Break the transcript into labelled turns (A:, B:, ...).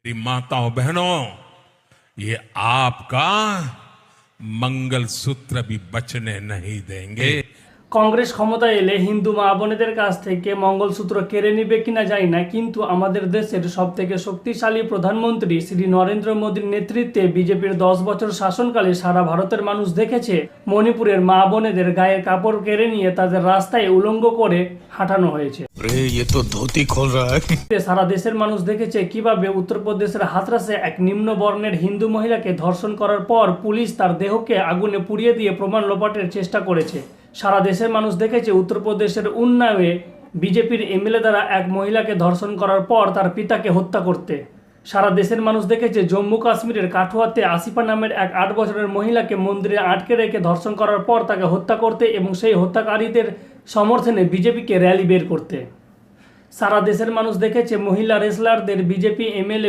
A: मेरी माताओं बहनों, ये आपका मंगलसूत्र भी बचने नहीं देंगे।
B: কংগ্রেস ক্ষমতায় এলে হিন্দু মা বোনেদের কাছ থেকে মঙ্গলসূত্র কেড়ে নিবে কিনা জানি না, কিন্তু আমাদের দেশের সবথেকে শক্তিশালী প্রধানমন্ত্রী শ্রী নরেন্দ্র মোদীর নেতৃত্বে বিজেপির 10 বছর শাসনকালে সারা ভারতের মানুষ দেখেছে মণিপুরের মা বোনেদের গায়ের কাপড় কেড়ে নিয়ে তাদের রাস্তায় উলঙ্গ করে হাঁটানো হয়েছে।
C: ये तो धोती खोल रहा है।
B: সারা দেশের মানুষ দেখেছে কিভাবে উত্তরপ্রদেশের হাথরাসে এক নিম্ন বর্ণের হিন্দু মহিলাকে ধর্ষণ করার পর পুলিশ তার দেহকে আগুনে পুড়িয়ে দিয়ে প্রমাণ লোপাটের চেষ্টা করেছে। সারা দেশের মানুষ দেখেছে উত্তরপ্রদেশের উন্নাওয়ে বিজেপির এমএলএ দ্বারা এক মহিলাকে ধর্ষণ করার পর তার পিতাকে হত্যা করতে। সারা দেশের মানুষ দেখেছে জম্মু কাশ্মীরের কাঠুয়াতে আসিফা নামের এক 8 বছরের মহিলাকে মন্দিরে আটকে রেখে ধর্ষণ করার পর তাকে হত্যা করতে এবং সেই হত্যাকারীদের সমর্থনে বিজেপিকে র্যালি বের করতে। সারা দেশের মানুষ দেখেছে মহিলা রেসলারদের বিজেপি এমএলএ